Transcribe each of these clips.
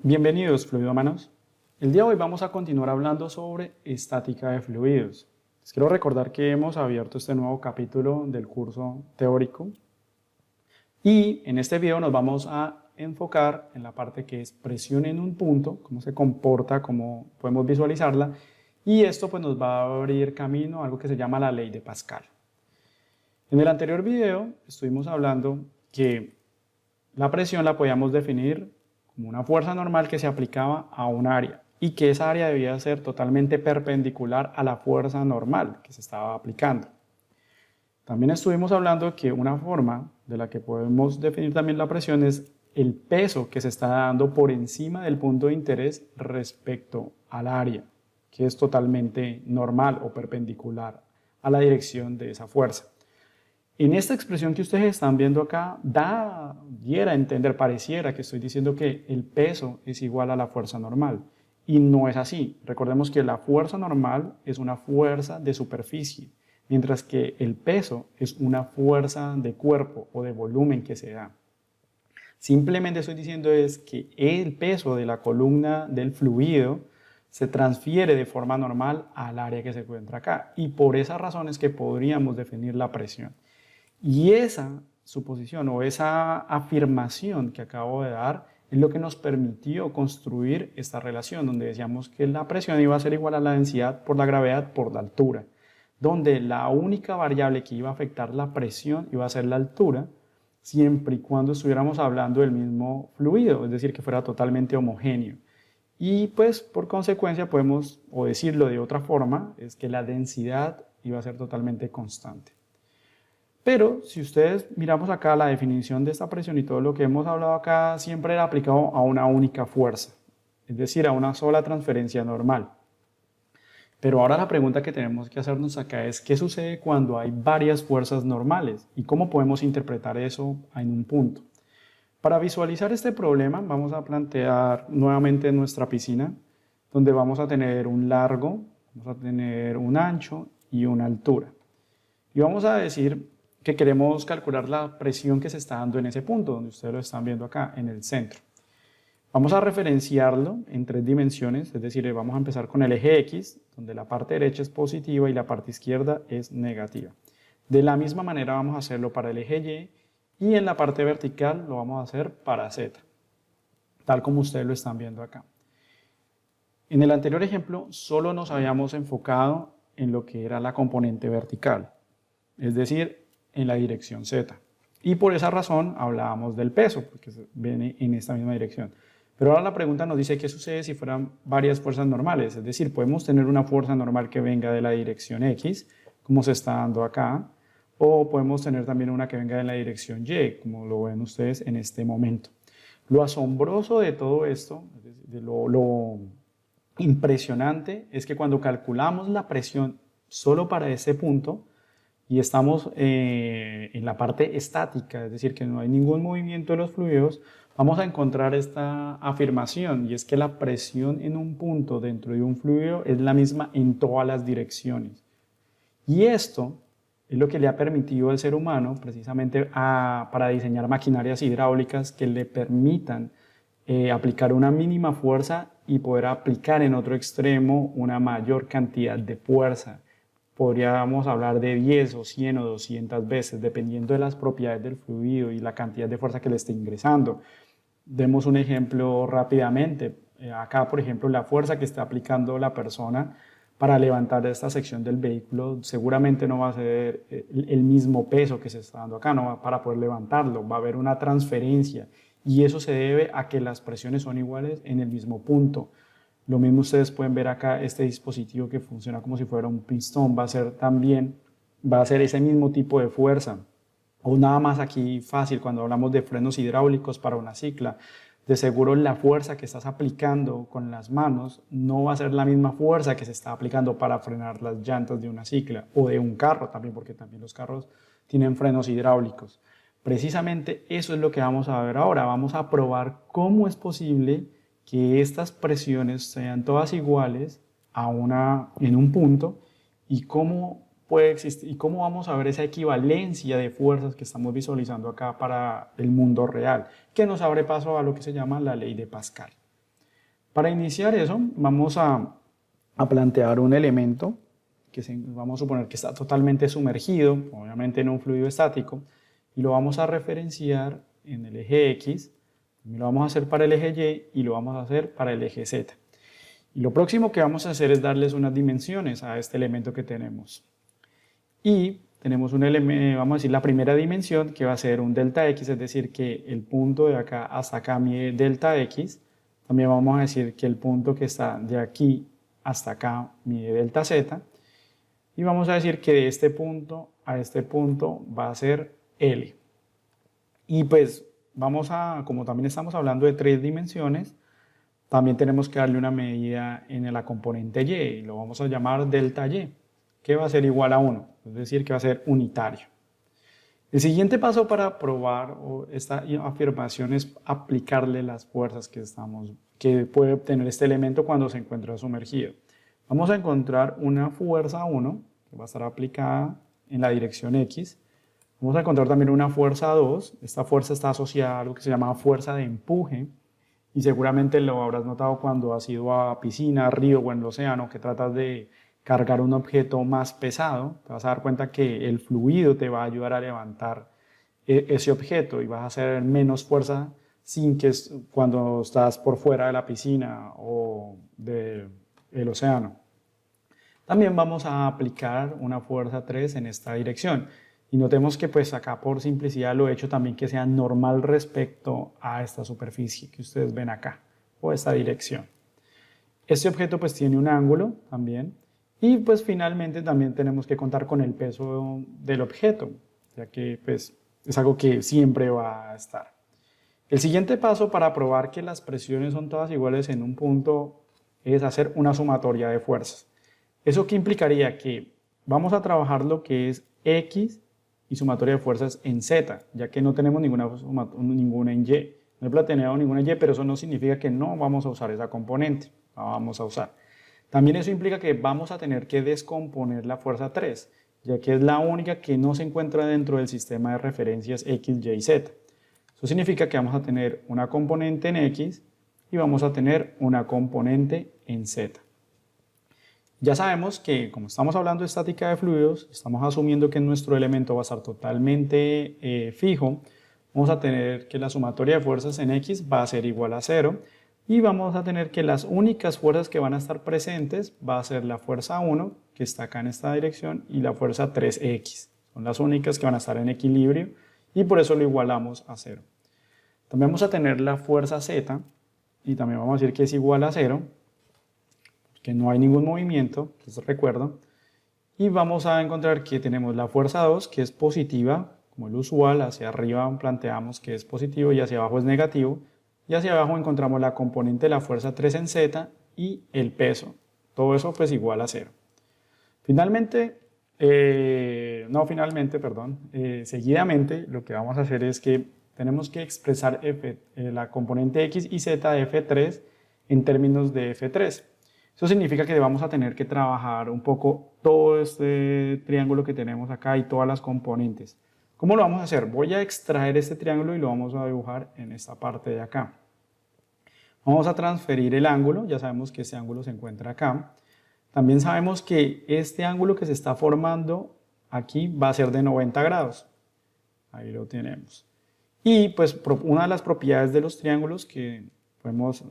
Bienvenidos, fluidómanos. El día de hoy vamos a continuar hablando sobre estática de fluidos. Les quiero recordar que hemos abierto este nuevo capítulo del curso teórico y en este video nos vamos a enfocar en la parte que es presión en un punto, cómo se comporta, cómo podemos visualizarla, y esto pues nos va a abrir camino a algo que se llama la ley de Pascal. En el anterior video estuvimos hablando que la presión la podíamos definir como una fuerza normal que se aplicaba a un área y que esa área debía ser totalmente perpendicular a la fuerza normal que se estaba aplicando. También estuvimos hablando que una forma de la que podemos definir también la presión es el peso que se está dando por encima del punto de interés respecto al área, que es totalmente normal o perpendicular a la dirección de esa fuerza. En esta expresión que ustedes están viendo acá, diera a entender, pareciera que estoy diciendo que el peso es igual a la fuerza normal. Y no es así. Recordemos que la fuerza normal es una fuerza de superficie, mientras que el peso es una fuerza de cuerpo o de volumen que se da. Simplemente estoy diciendo es que el peso de la columna del fluido se transfiere de forma normal al área que se encuentra acá. Y por esa razón es que podríamos definir la presión. Y esa suposición o esa afirmación que acabo de dar es lo que nos permitió construir esta relación, donde decíamos que la presión iba a ser igual a la densidad por la gravedad por la altura, donde la única variable que iba a afectar la presión iba a ser la altura, siempre y cuando estuviéramos hablando del mismo fluido, es decir, que fuera totalmente homogéneo. Y pues por consecuencia podemos, o decirlo de otra forma, es que la densidad iba a ser totalmente constante. Pero si ustedes miramos acá la definición de esta presión y todo lo que hemos hablado acá siempre era aplicado a una única fuerza, es decir, a una sola transferencia normal. Pero ahora la pregunta que tenemos que hacernos acá es ¿qué sucede cuando hay varias fuerzas normales? ¿Y cómo podemos interpretar eso en un punto? Para visualizar este problema vamos a plantear nuevamente nuestra piscina, donde vamos a tener un largo, vamos a tener un ancho y una altura. Y vamos a decir que queremos calcular la presión que se está dando en ese punto, donde ustedes lo están viendo acá, en el centro. Vamos a referenciarlo en 3 dimensiones, es decir, vamos a empezar con el eje X, donde la parte derecha es positiva y la parte izquierda es negativa. De la misma manera vamos a hacerlo para el eje Y, y en la parte vertical lo vamos a hacer para Z, tal como ustedes lo están viendo acá. En el anterior ejemplo, solo nos habíamos enfocado en lo que era la componente vertical, es decir, en la dirección Z. Y por esa razón hablábamos del peso, porque viene en esta misma dirección. Pero ahora la pregunta nos dice qué sucede si fueran varias fuerzas normales. Es decir, podemos tener una fuerza normal que venga de la dirección X, como se está dando acá, o podemos tener también una que venga de la dirección Y, como lo ven ustedes en este momento. Lo asombroso de todo esto, de lo impresionante, es que cuando calculamos la presión solo para ese punto, y estamos en la parte estática, es decir, que no hay ningún movimiento de los fluidos, vamos a encontrar esta afirmación, y es que la presión en un punto dentro de un fluido es la misma en todas las direcciones. Y esto es lo que le ha permitido al ser humano, precisamente para diseñar maquinarias hidráulicas que le permitan aplicar una mínima fuerza y poder aplicar en otro extremo una mayor cantidad de fuerza. Podríamos hablar de 10 o 100 o 200 veces, dependiendo de las propiedades del fluido y la cantidad de fuerza que le esté ingresando. Demos un ejemplo rápidamente. Acá, por ejemplo, la fuerza que está aplicando la persona para levantar esta sección del vehículo seguramente no va a ser el mismo peso que se está dando acá, no va para poder levantarlo, va a haber una transferencia y eso se debe a que las presiones son iguales en el mismo punto. Lo mismo ustedes pueden ver acá este dispositivo que funciona como si fuera un pistón, va a ser ese mismo tipo de fuerza. O nada más aquí fácil cuando hablamos de frenos hidráulicos para una cicla, de seguro la fuerza que estás aplicando con las manos no va a ser la misma fuerza que se está aplicando para frenar las llantas de una cicla o de un carro también, porque también los carros tienen frenos hidráulicos. Precisamente eso es lo que vamos a ver ahora. Vamos a probar cómo es posible que estas presiones sean todas iguales en un punto y cómo puede existir y cómo vamos a ver esa equivalencia de fuerzas que estamos visualizando acá para el mundo real, que nos abre paso a lo que se llama la ley de Pascal. Para iniciar eso, vamos a plantear un elemento que vamos a suponer que está totalmente sumergido, obviamente en un fluido estático, y lo vamos a referenciar en el eje X, también lo vamos a hacer para el eje Y y lo vamos a hacer para el eje Z. Y lo próximo que vamos a hacer es darles unas dimensiones a este elemento que tenemos. Y tenemos un elemento, vamos a decir, la primera dimensión que va a ser un delta X, es decir, que el punto de acá hasta acá mide delta X. También vamos a decir que el punto que está de aquí hasta acá mide delta Z. Y vamos a decir que de este punto a este punto va a ser L. Y pues vamos a, como también estamos hablando de 3 dimensiones, también tenemos que darle una medida en la componente Y, y lo vamos a llamar delta Y, que va a ser igual a 1, es decir, que va a ser unitario. El siguiente paso para probar esta afirmación es aplicarle las fuerzas que puede obtener este elemento cuando se encuentra sumergido. Vamos a encontrar una fuerza 1, que va a estar aplicada en la dirección X. Vamos a encontrar también una fuerza 2. Esta fuerza está asociada a algo que se llama fuerza de empuje. Y seguramente lo habrás notado cuando has ido a piscina, río o en el océano, que tratas de cargar un objeto más pesado. Te vas a dar cuenta que el fluido te va a ayudar a levantar ese objeto y vas a hacer menos fuerza sin que cuando estás por fuera de la piscina o del océano. También vamos a aplicar una fuerza 3 en esta dirección. Y notemos que pues acá por simplicidad lo he hecho también que sea normal respecto a esta superficie que ustedes ven acá, o esta dirección. Este objeto pues tiene un ángulo también, y pues finalmente también tenemos que contar con el peso del objeto, ya que pues es algo que siempre va a estar. El siguiente paso para probar que las presiones son todas iguales en un punto es hacer una sumatoria de fuerzas. ¿Eso qué implicaría? Que vamos a trabajar lo que es X y sumatoria de fuerzas en Z, ya que no tenemos ninguna en Y. No he planeado ninguna Y, pero eso no significa que no vamos a usar esa componente, la vamos a usar. También eso implica que vamos a tener que descomponer la fuerza 3, ya que es la única que no se encuentra dentro del sistema de referencias X, Y y Z. Eso significa que vamos a tener una componente en X y vamos a tener una componente en Z. Ya sabemos que, como estamos hablando de estática de fluidos, estamos asumiendo que nuestro elemento va a estar totalmente fijo. Vamos a tener que la sumatoria de fuerzas en X va a ser igual a 0 y vamos a tener que las únicas fuerzas que van a estar presentes va a ser la fuerza 1, que está acá en esta dirección, y la fuerza 3X. Son las únicas que van a estar en equilibrio y por eso lo igualamos a 0. También vamos a tener la fuerza Z y también vamos a decir que es igual a 0, que no hay ningún movimiento, les recuerdo, y vamos a encontrar que tenemos la fuerza 2, que es positiva, como el usual, hacia arriba planteamos que es positivo y hacia abajo es negativo, y hacia abajo encontramos la componente de la fuerza 3 en Z y el peso, todo eso pues igual a 0. Seguidamente lo que vamos a hacer es que tenemos que expresar la componente X y Z de F3 en términos de F3. Eso significa que vamos a tener que trabajar un poco todo este triángulo que tenemos acá y todas las componentes. ¿Cómo lo vamos a hacer? Voy a extraer este triángulo y lo vamos a dibujar en esta parte de acá. Vamos a transferir el ángulo, ya sabemos que este ángulo se encuentra acá. También sabemos que este ángulo que se está formando aquí va a ser de 90 grados. Ahí lo tenemos. Y pues una de las propiedades de los triángulos que podemos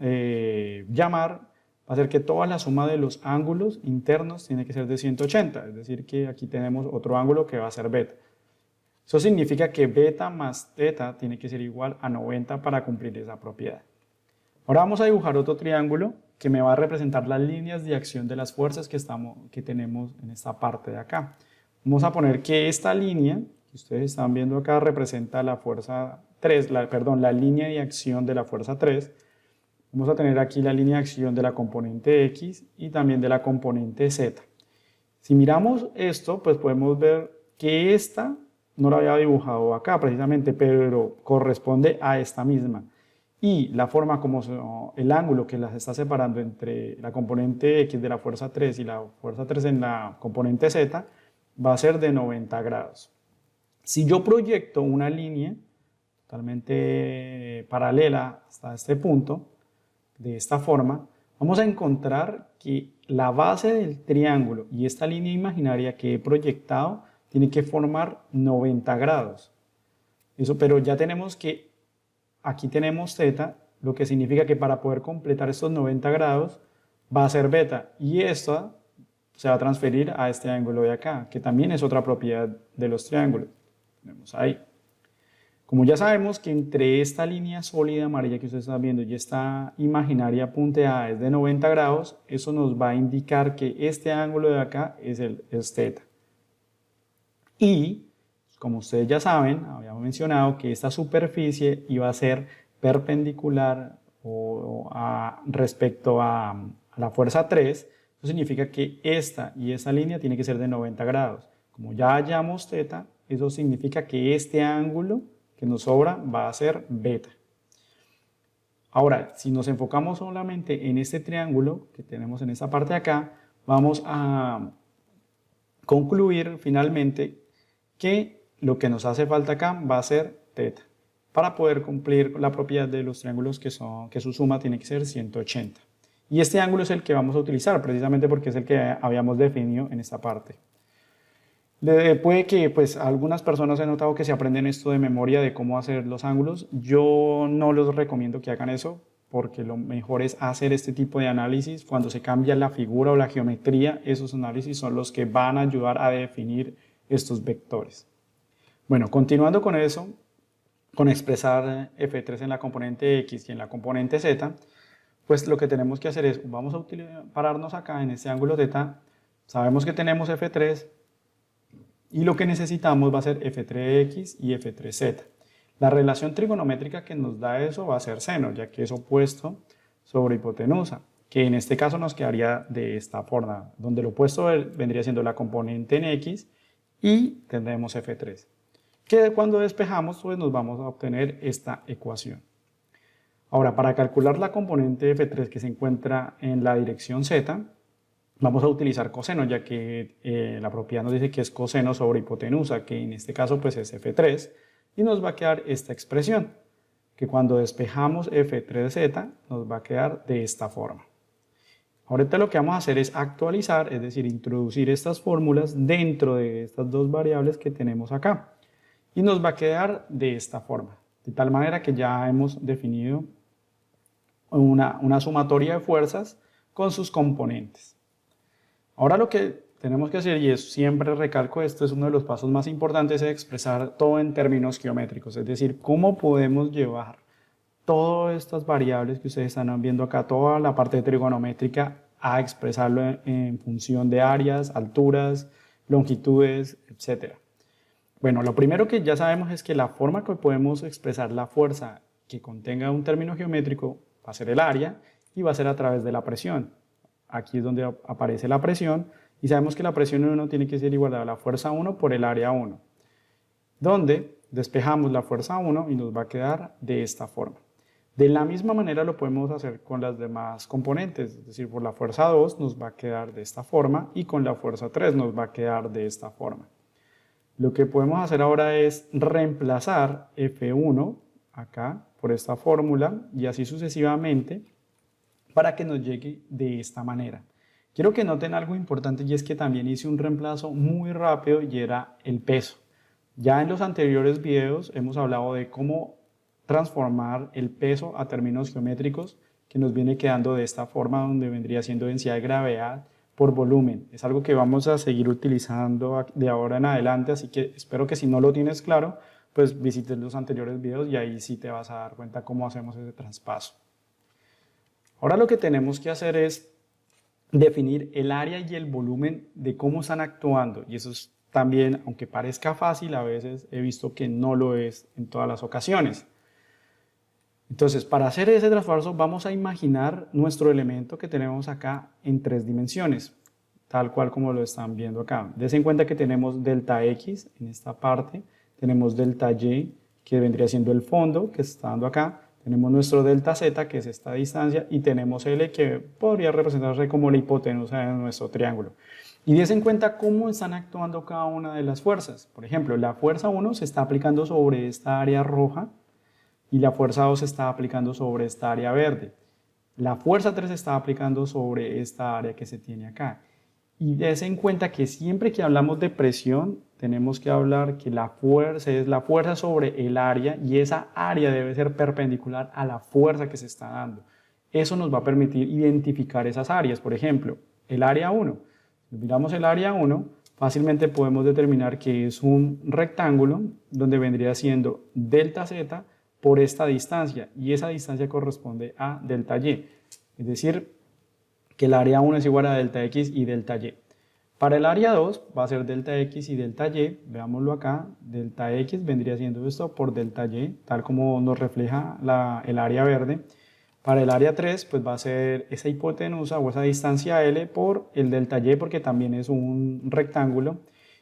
llamar va a ser que toda la suma de los ángulos internos tiene que ser de 180, es decir que aquí tenemos otro ángulo que va a ser beta. Eso significa que beta más teta tiene que ser igual a 90 para cumplir esa propiedad. Ahora vamos a dibujar otro triángulo que me va a representar las líneas de acción de las fuerzas que tenemos en esta parte de acá. Vamos a poner que esta línea que ustedes están viendo acá representa la fuerza 3, la línea de acción de la fuerza 3. Vamos a tener aquí la línea de acción de la componente X y también de la componente Z. Si miramos esto, pues podemos ver que esta no la había dibujado acá precisamente, pero corresponde a esta misma. Y la forma como el ángulo que las está separando entre la componente X de la fuerza 3 y la fuerza 3 en la componente Z va a ser de 90 grados. Si yo proyecto una línea totalmente paralela hasta este punto, de esta forma, vamos a encontrar que la base del triángulo y esta línea imaginaria que he proyectado tiene que formar 90 grados. Eso, pero ya tenemos que, aquí tenemos θ, lo que significa que para poder completar estos 90 grados va a ser beta, y esta se va a transferir a este ángulo de acá, que también es otra propiedad de los triángulos. Tenemos ahí. Como ya sabemos que entre esta línea sólida amarilla que ustedes están viendo y esta imaginaria punteada es de 90 grados, eso nos va a indicar que este ángulo de acá es θ. Y, como ustedes ya saben, habíamos mencionado que esta superficie iba a ser perpendicular respecto a la fuerza 3, eso significa que esta y esta línea tiene que ser de 90 grados. Como ya hallamos θ, eso significa que este ángulo que nos sobra va a ser beta. Ahora, si nos enfocamos solamente en este triángulo que tenemos en esta parte de acá, vamos a concluir finalmente que lo que nos hace falta acá va a ser θ, para poder cumplir la propiedad de los triángulos que su suma tiene que ser 180. Y este ángulo es el que vamos a utilizar, precisamente porque es el que habíamos definido en esta parte. Puede que pues algunas personas he notado que se aprenden esto de memoria de cómo hacer los ángulos. Yo no les recomiendo que hagan eso, porque lo mejor es hacer este tipo de análisis cuando se cambia la figura o la geometría. Esos análisis son los que van a ayudar a definir estos vectores. Bueno, continuando con eso, con expresar f3 en la componente x y en la componente z, pues lo que tenemos que hacer es, vamos a pararnos acá en este ángulo θ, sabemos que tenemos f3, y lo que necesitamos va a ser f3x y f3z. La relación trigonométrica que nos da eso va a ser seno, ya que es opuesto sobre hipotenusa, que en este caso nos quedaría de esta forma, donde el opuesto vendría siendo la componente en x y tendremos f3. Que cuando despejamos, pues nos vamos a obtener esta ecuación. Ahora, para calcular la componente f3 que se encuentra en la dirección z, vamos a utilizar coseno, ya que la propiedad nos dice que es coseno sobre hipotenusa, que en este caso pues es f3, y nos va a quedar esta expresión, que cuando despejamos f3z nos va a quedar de esta forma. Ahorita lo que vamos a hacer es actualizar, es decir, introducir estas fórmulas dentro de estas dos variables que tenemos acá, y nos va a quedar de esta forma, de tal manera que ya hemos definido una sumatoria de fuerzas con sus componentes. Ahora lo que tenemos que hacer, y siempre recalco esto, es uno de los pasos más importantes, es expresar todo en términos geométricos, es decir, cómo podemos llevar todas estas variables que ustedes están viendo acá, toda la parte trigonométrica, a expresarlo en función de áreas, alturas, longitudes, etc. Bueno, lo primero que ya sabemos es que la forma que podemos expresar la fuerza que contenga un término geométrico va a ser el área y va a ser a través de la presión. Aquí es donde aparece la presión y sabemos que la presión 1 tiene que ser igual a la fuerza 1 por el área 1, donde despejamos la fuerza 1 y nos va a quedar de esta forma. De la misma manera lo podemos hacer con las demás componentes, es decir, por la fuerza 2 nos va a quedar de esta forma y con la fuerza 3 nos va a quedar de esta forma. Lo que podemos hacer ahora es reemplazar F1 acá por esta fórmula y así sucesivamente, para que nos llegue de esta manera. Quiero que noten algo importante y es que también hice un reemplazo muy rápido y era el peso. Ya en los anteriores videos hemos hablado de cómo transformar el peso a términos geométricos, que nos viene quedando de esta forma, donde vendría siendo densidad de gravedad por volumen. Es algo que vamos a seguir utilizando de ahora en adelante, así que espero que si no lo tienes claro, pues visites los anteriores videos y ahí sí te vas a dar cuenta cómo hacemos ese traspaso. Ahora lo que tenemos que hacer es definir el área y el volumen de cómo están actuando, y eso es también, aunque parezca fácil, a veces he visto que no lo es en todas las ocasiones. Entonces, para hacer ese traspaso vamos a imaginar nuestro elemento que tenemos acá en 3 dimensiones, tal cual como lo están viendo acá. Dense en cuenta que tenemos delta X en esta parte, tenemos delta Y, que vendría siendo el fondo que está dando acá, tenemos nuestro delta Z, que es esta distancia, y tenemos L, que podría representarse como la hipotenusa de nuestro triángulo. Y dense en cuenta cómo están actuando cada una de las fuerzas. Por ejemplo, la fuerza 1 se está aplicando sobre esta área roja y la fuerza 2 se está aplicando sobre esta área verde. La fuerza 3 se está aplicando sobre esta área que se tiene acá. Y dése en cuenta que siempre que hablamos de presión, tenemos que hablar que la fuerza es la fuerza sobre el área y esa área debe ser perpendicular a la fuerza que se está dando. Eso nos va a permitir identificar esas áreas. Por ejemplo, el área 1. Si miramos el área 1, fácilmente podemos determinar que es un rectángulo donde vendría siendo delta z por esta distancia y esa distancia corresponde a delta y. Es decir, que el área 1 es igual a delta x y delta y. Para el área 2 va a ser delta x y delta y, veámoslo acá, delta x vendría siendo esto por delta y, tal como nos refleja el área verde. Para el área 3 pues va a ser esa hipotenusa o esa distancia L por el delta y porque también es un rectángulo.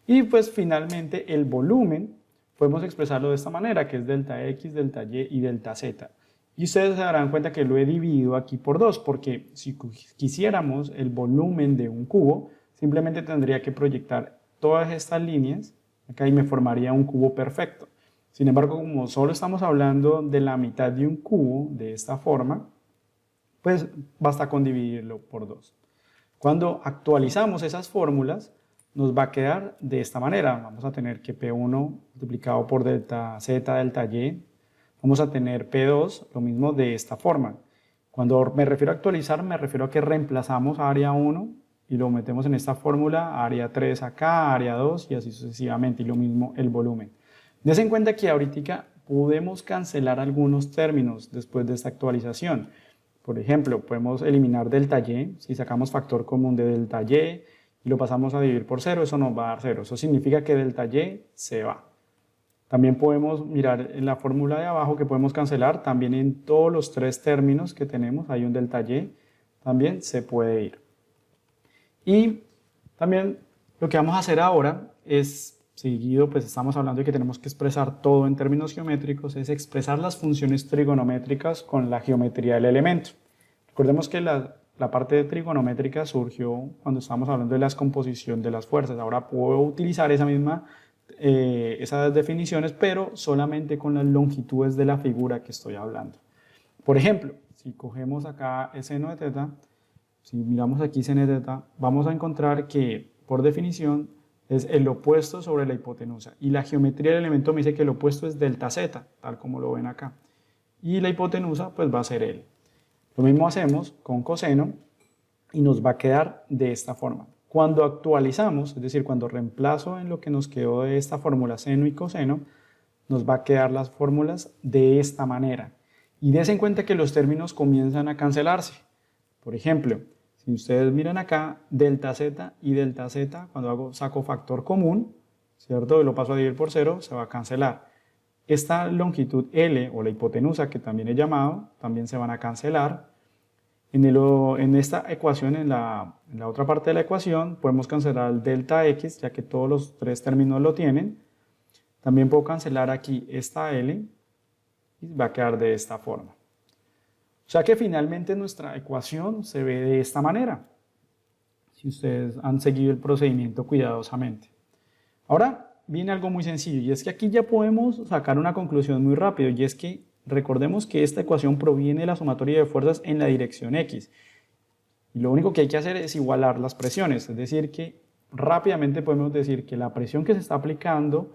Y pues finalmente el volumen podemos expresarlo de esta manera, que es delta x, delta y delta z. Y ustedes se darán cuenta que lo he dividido aquí por 2, porque si quisiéramos el volumen de un cubo, simplemente tendría que proyectar todas estas líneas acá y me formaría un cubo perfecto. Sin embargo, como solo estamos hablando de la mitad de un cubo, de esta forma, pues basta con dividirlo por 2. Cuando actualizamos esas fórmulas, nos va a quedar de esta manera. Vamos a tener que P1 multiplicado por delta Z, delta Y. Vamos a tener P2, lo mismo de esta forma. Cuando me refiero a actualizar, me refiero a que reemplazamos área 1 y lo metemos en esta fórmula, área 3 acá, área 2 y así sucesivamente. Y lo mismo el volumen. Dense en cuenta que ahorita podemos cancelar algunos términos después de esta actualización. Por ejemplo, podemos eliminar delta y, si sacamos factor común de delta y lo pasamos a dividir por 0, eso nos va a dar 0. Eso significa que delta y se va. También podemos mirar en la fórmula de abajo que podemos cancelar, también en todos los 3 términos que tenemos, hay un delta y, también se puede ir. Y también lo que vamos a hacer ahora es, seguido pues estamos hablando de que tenemos que expresar todo en términos geométricos, es expresar las funciones trigonométricas con la geometría del elemento. Recordemos que la parte de trigonométrica surgió cuando estábamos hablando de la descomposición de las fuerzas. Ahora puedo utilizar esas definiciones, pero solamente con las longitudes de la figura que estoy hablando. Por ejemplo, si cogemos acá el seno de teta, si miramos aquí seno de teta, vamos a encontrar que, por definición, es el opuesto sobre la hipotenusa. Y la geometría del elemento me dice que el opuesto es delta z, tal como lo ven acá. Y la hipotenusa, pues va a ser L. Lo mismo hacemos con coseno y nos va a quedar de esta forma. Cuando actualizamos, es decir, cuando reemplazo en lo que nos quedó de esta fórmula seno y coseno, nos va a quedar las fórmulas de esta manera. Y dense en cuenta que los términos comienzan a cancelarse. Por ejemplo, si ustedes miran acá, delta z y delta z, cuando saco factor común, ¿cierto? Y lo paso a dividir por 0, se va a cancelar. Esta longitud L, o la hipotenusa, que también he llamado, también se van a cancelar. En esta ecuación, en la otra parte de la ecuación, podemos cancelar el delta x, ya que todos los 3 términos lo tienen. También puedo cancelar aquí esta L y va a quedar de esta forma. O sea que finalmente nuestra ecuación se ve de esta manera, si ustedes han seguido el procedimiento cuidadosamente. Ahora viene algo muy sencillo, y es que aquí ya podemos sacar una conclusión muy rápido, y es que recordemos que esta ecuación proviene de la sumatoria de fuerzas en la dirección X. Y lo único que hay que hacer es igualar las presiones, es decir que rápidamente podemos decir que la presión que se está aplicando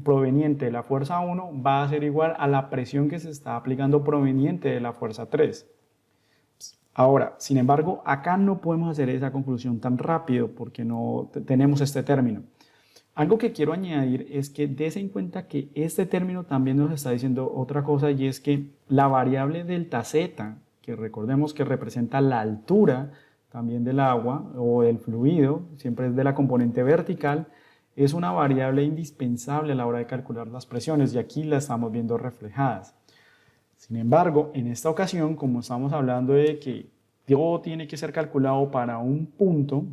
proveniente de la fuerza 1 va a ser igual a la presión que se está aplicando proveniente de la fuerza 3. Ahora, sin embargo, acá no podemos hacer esa conclusión tan rápido porque no tenemos este término. Algo que quiero añadir es que des en cuenta que este término también nos está diciendo otra cosa, y es que la variable delta z, que recordemos que representa la altura también del agua o del fluido, siempre es de la componente vertical, es una variable indispensable a la hora de calcular las presiones, y aquí la estamos viendo reflejadas. Sin embargo, en esta ocasión, como estamos hablando de que todo tiene que ser calculado para un punto,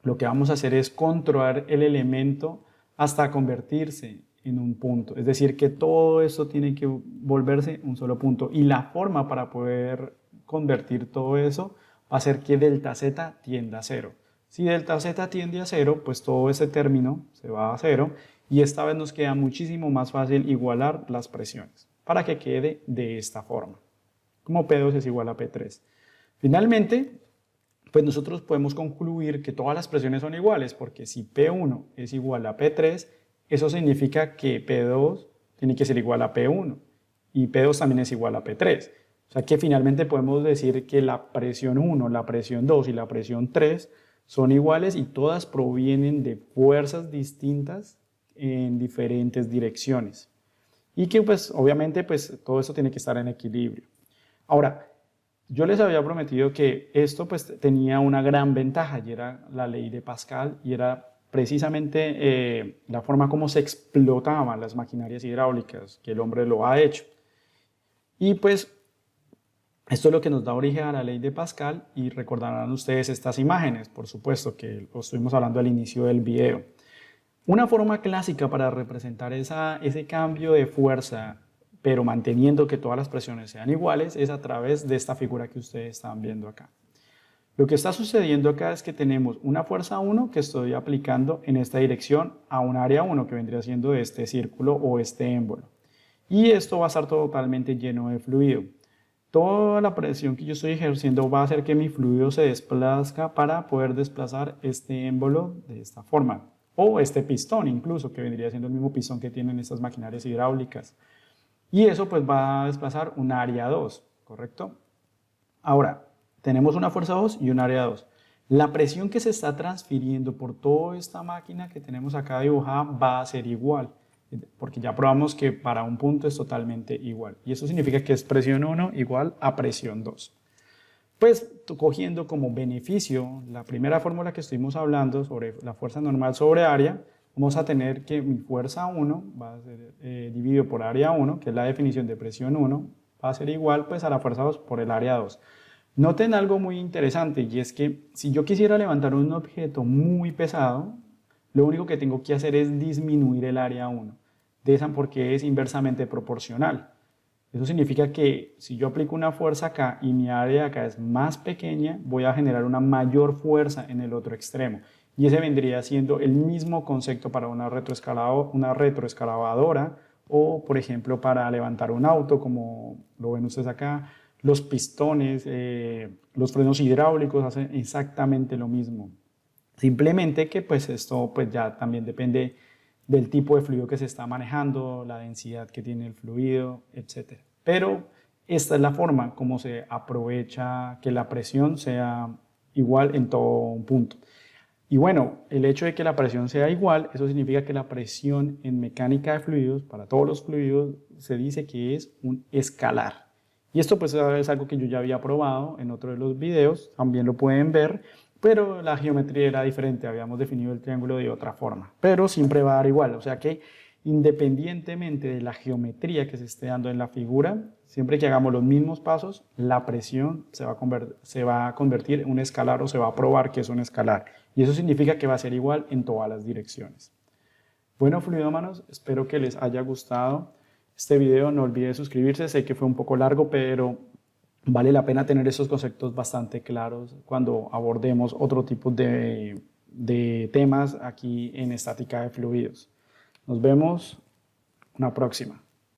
lo que vamos a hacer es controlar el elemento hasta convertirse en un punto. Es decir, que todo esto tiene que volverse un solo punto. Y la forma para poder convertir todo eso va a ser que delta z tienda a 0. Si delta z tiende a 0, pues todo ese término se va a 0. Y esta vez nos queda muchísimo más fácil igualar las presiones para que quede de esta forma. como P2 es igual a P3. Finalmente, pues nosotros podemos concluir que todas las presiones son iguales, porque si P1 es igual a P3, eso significa que P2 tiene que ser igual a P1 y P2 también es igual a P3. O sea que finalmente podemos decir que la presión 1, la presión 2 y la presión 3 son iguales y todas provienen de fuerzas distintas en diferentes direcciones. Y que pues obviamente pues todo esto tiene que estar en equilibrio. Ahora, yo les había prometido que esto pues tenía una gran ventaja y era la ley de Pascal y era precisamente la forma como se explotaban las maquinarias hidráulicas, que el hombre lo ha hecho. Y pues esto es lo que nos da origen a la ley de Pascal y recordarán ustedes estas imágenes, por supuesto que lo estuvimos hablando al inicio del video. Una forma clásica para representar ese cambio de fuerza, pero manteniendo que todas las presiones sean iguales, es a través de esta figura que ustedes están viendo acá. Lo que está sucediendo acá es que tenemos una fuerza 1 que estoy aplicando en esta dirección a un área 1 que vendría siendo este círculo o este émbolo. Y esto va a estar totalmente lleno de fluido. Toda la presión que yo estoy ejerciendo va a hacer que mi fluido se desplazca para poder desplazar este émbolo de esta forma. O este pistón incluso, que vendría siendo el mismo pistón que tienen estas maquinarias hidráulicas. Y eso pues va a desplazar un área 2, ¿correcto? Ahora, tenemos una fuerza 2 y un área 2. La presión que se está transfiriendo por toda esta máquina que tenemos acá dibujada va a ser igual, porque ya probamos que para un punto es totalmente igual. Y eso significa que es presión 1 igual a presión 2. Pues cogiendo como beneficio la primera fórmula que estuvimos hablando sobre la fuerza normal sobre área, vamos a tener que mi fuerza 1 va a ser dividido por área 1, que es la definición de presión 1, va a ser igual pues a la fuerza 2 por el área 2. Noten algo muy interesante y es que si yo quisiera levantar un objeto muy pesado, lo único que tengo que hacer es disminuir el área 1, porque es inversamente proporcional. Eso significa que si yo aplico una fuerza acá y mi área acá es más pequeña, voy a generar una mayor fuerza en el otro extremo. Y ese vendría siendo el mismo concepto para una retroexcavadora o, por ejemplo, para levantar un auto, como lo ven ustedes acá. Los pistones, los frenos hidráulicos hacen exactamente lo mismo. Simplemente que pues esto pues ya también depende del tipo de fluido que se está manejando, la densidad que tiene el fluido, etc. Pero esta es la forma como se aprovecha que la presión sea igual en todo un punto. Y bueno, el hecho de que la presión sea igual, eso significa que la presión en mecánica de fluidos, para todos los fluidos, se dice que es un escalar. Y esto pues es algo que yo ya había probado en otro de los videos, también lo pueden ver, pero la geometría era diferente, habíamos definido el triángulo de otra forma, pero siempre va a dar igual, o sea que independientemente de la geometría que se esté dando en la figura, siempre que hagamos los mismos pasos, la presión se va a convertir en un escalar o se va a probar que es un escalar. Y eso significa que va a ser igual en todas las direcciones. Bueno, fluidómanos, espero que les haya gustado este video. No olviden suscribirse, sé que fue un poco largo, pero vale la pena tener esos conceptos bastante claros cuando abordemos otro tipo de temas aquí en estática de fluidos. Nos vemos una próxima.